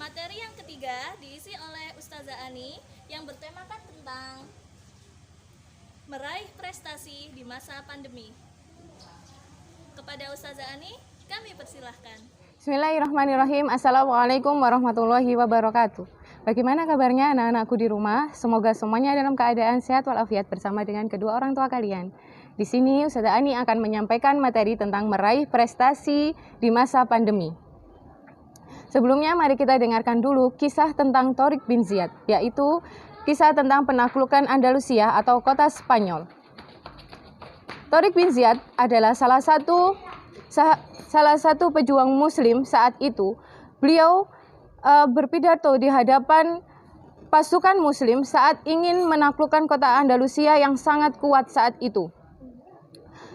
Materi yang ketiga diisi oleh Ustazah Ani yang bertemakan tentang meraih prestasi di masa pandemi. Kepada Ustazah Ani, kami persilahkan. Bismillahirrahmanirrahim. Assalamualaikum warahmatullahi wabarakatuh. Bagaimana kabarnya anak-anakku di rumah? Semoga semuanya dalam keadaan sehat walafiat bersama dengan kedua orang tua kalian. Di sini Ustazah Ani akan menyampaikan materi tentang meraih prestasi di masa pandemi. Sebelumnya mari kita dengarkan dulu kisah tentang Tariq bin Ziyad, yaitu kisah tentang penaklukan Andalusia atau kota Spanyol. Tariq bin Ziyad adalah salah satu pejuang muslim saat itu. Beliau berpidato di hadapan pasukan muslim saat ingin menaklukkan kota Andalusia yang sangat kuat saat itu.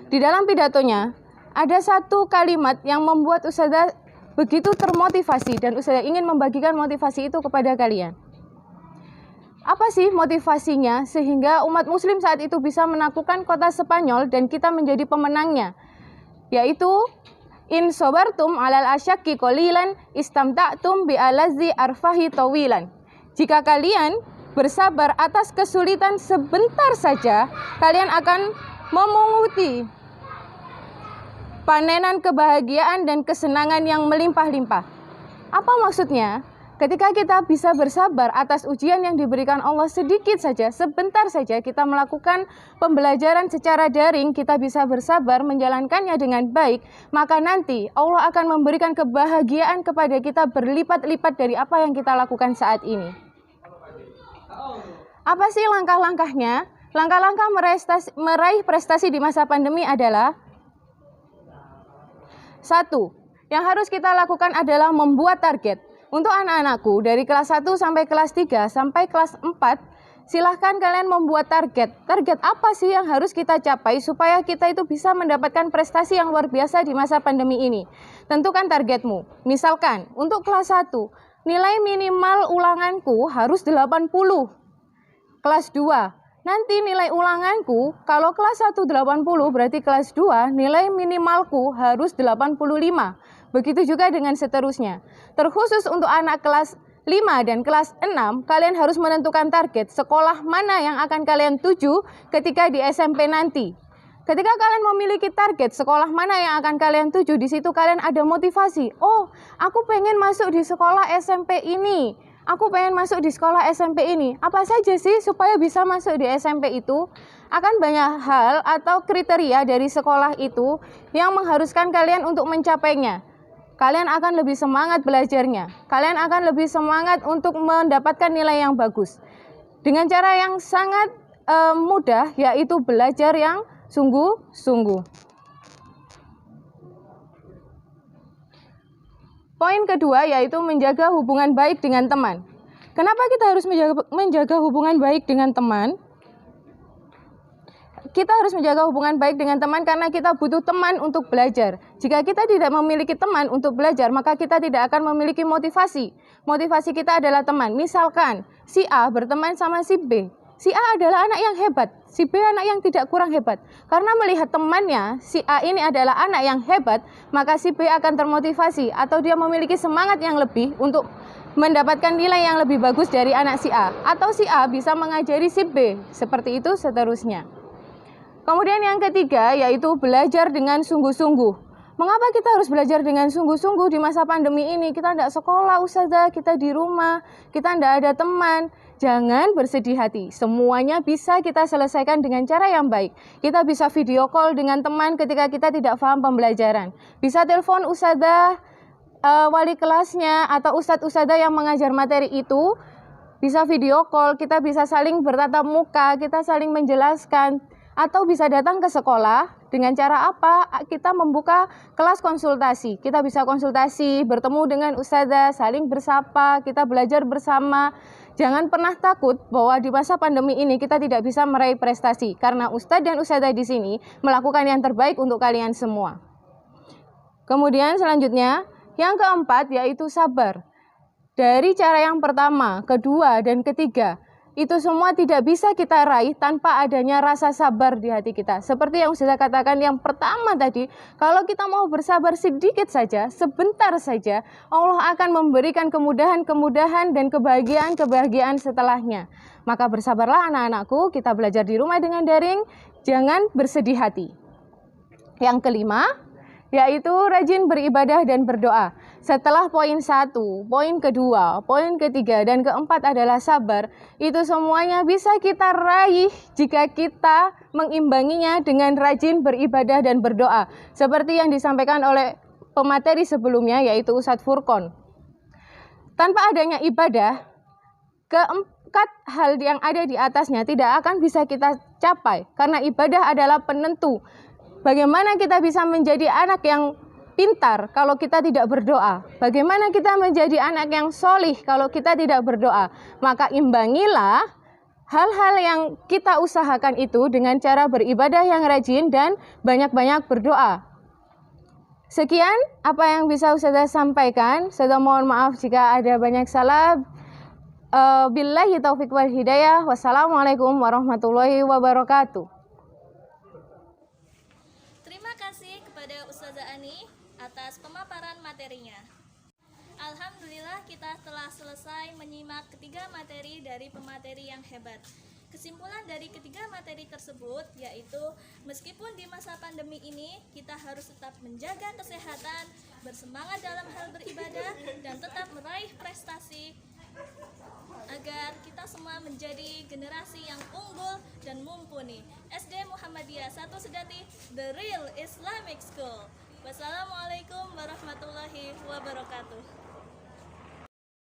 Di dalam pidatonya ada satu kalimat yang membuat Ustazah begitu termotivasi dan Ustazah ingin membagikan motivasi itu kepada kalian. Apa sih motivasinya sehingga umat muslim saat itu bisa menaklukkan kota Spanyol dan kita menjadi pemenangnya? Yaitu in sobartum alal asyaki qalilan istamta'tum bi alazi arfahi tawilan. Jika kalian bersabar atas kesulitan sebentar saja, kalian akan memunguti panenan kebahagiaan dan kesenangan yang melimpah-limpah. Apa maksudnya? Ketika kita bisa bersabar atas ujian yang diberikan Allah sedikit saja, sebentar saja kita melakukan pembelajaran secara daring, kita bisa bersabar menjalankannya dengan baik, maka nanti Allah akan memberikan kebahagiaan kepada kita berlipat-lipat dari apa yang kita lakukan saat ini. Apa sih langkah-langkahnya? Langkah-langkah meraih prestasi di masa pandemi adalah: 1. Yang harus kita lakukan adalah membuat target. Untuk anak-anakku dari kelas 1 sampai kelas 3 sampai kelas 4, silahkan kalian membuat target. Target apa sih yang harus kita capai supaya kita itu bisa mendapatkan prestasi yang luar biasa di masa pandemi ini? Tentukan targetmu. Misalkan untuk kelas 1, nilai minimal ulanganku harus 80. Kelas 2, nanti nilai ulanganku, kalau kelas 1 80, berarti kelas 2 nilai minimalku harus 85. Begitu juga dengan seterusnya. Terkhusus untuk anak kelas 5 dan kelas 6, kalian harus menentukan target sekolah mana yang akan kalian tuju ketika di SMP nanti. Ketika kalian memiliki target sekolah mana yang akan kalian tuju, di situ kalian ada motivasi. Oh, aku pengen masuk di sekolah SMP ini. Aku pengen masuk di sekolah SMP ini. Apa saja sih supaya bisa masuk di SMP itu? Akan banyak hal atau kriteria dari sekolah itu yang mengharuskan kalian untuk mencapainya. Kalian akan lebih semangat belajarnya. Kalian akan lebih semangat untuk mendapatkan nilai yang bagus. Dengan cara yang sangat mudah, yaitu belajar yang sungguh-sungguh. Poin kedua yaitu menjaga hubungan baik dengan teman. Kenapa kita harus menjaga hubungan baik dengan teman? Kita harus menjaga hubungan baik dengan teman karena kita butuh teman untuk belajar. Jika kita tidak memiliki teman untuk belajar, maka kita tidak akan memiliki motivasi. Motivasi kita adalah teman. Misalkan, si A berteman sama si B. Si A adalah anak yang hebat, si B anak yang tidak kurang hebat. Karena melihat temannya, si A ini adalah anak yang hebat, maka si B akan termotivasi atau dia memiliki semangat yang lebih untuk mendapatkan nilai yang lebih bagus dari anak si A. Atau si A bisa mengajari si B, seperti itu seterusnya. Kemudian yang ketiga yaitu belajar dengan sungguh-sungguh. Mengapa kita harus belajar dengan sungguh-sungguh di masa pandemi ini? Kita tidak sekolah, Ustazah, kita di rumah, kita tidak ada teman. Jangan bersedih hati, semuanya bisa kita selesaikan dengan cara yang baik. Kita bisa video call dengan teman ketika kita tidak paham pembelajaran. Bisa telepon Ustazah, wali kelasnya, atau ustadz-ustadzah yang mengajar materi itu. Bisa video call, kita bisa saling bertatap muka, kita saling menjelaskan. Atau bisa datang ke sekolah dengan cara apa? Kita membuka kelas konsultasi. Kita bisa konsultasi, bertemu dengan ustazah, saling bersapa, kita belajar bersama. Jangan pernah takut bahwa di masa pandemi ini kita tidak bisa meraih prestasi. Karena ustadz dan ustazah di sini melakukan yang terbaik untuk kalian semua. Kemudian selanjutnya, yang keempat yaitu sabar. Dari cara yang pertama, kedua, dan ketiga, itu semua tidak bisa kita raih tanpa adanya rasa sabar di hati kita. Seperti yang sudah katakan yang pertama tadi, kalau kita mau bersabar sedikit saja, sebentar saja, Allah akan memberikan kemudahan-kemudahan dan kebahagiaan-kebahagiaan setelahnya. Maka bersabarlah anak-anakku, kita belajar di rumah dengan daring, jangan bersedih hati. Yang kelima, yaitu rajin beribadah dan berdoa. Setelah poin 1, poin kedua, poin ketiga, dan keempat adalah sabar, itu semuanya bisa kita raih jika kita mengimbanginya dengan rajin beribadah dan berdoa. Seperti yang disampaikan oleh pemateri sebelumnya, yaitu Ustadz Furqon. Tanpa adanya ibadah, keempat hal yang ada di atasnya tidak akan bisa kita capai, karena ibadah adalah penentu. Bagaimana kita bisa menjadi anak yang pintar kalau kita tidak berdoa? Bagaimana kita menjadi anak yang solih kalau kita tidak berdoa? Maka imbangilah hal-hal yang kita usahakan itu dengan cara beribadah yang rajin dan banyak-banyak berdoa. Sekian apa yang bisa Ustazah sampaikan. Saya mohon maaf jika ada banyak salah. Billahi taufiq wal hidayah. Wassalamualaikum warahmatullahi wabarakatuh. Terima kasih kepada Ustazah Ani atas pemaparan materinya. Alhamdulillah kita telah selesai menyimak ketiga materi dari pemateri yang hebat. Kesimpulan dari ketiga materi tersebut yaitu meskipun di masa pandemi ini kita harus tetap menjaga kesehatan, bersemangat dalam hal beribadah, dan tetap meraih prestasi agar kita semua menjadi generasi yang unggul dan mumpuni. SD Muhammadiyah 1 Sedati, The Real Islamic School. Wassalamualaikum warahmatullahi wabarakatuh.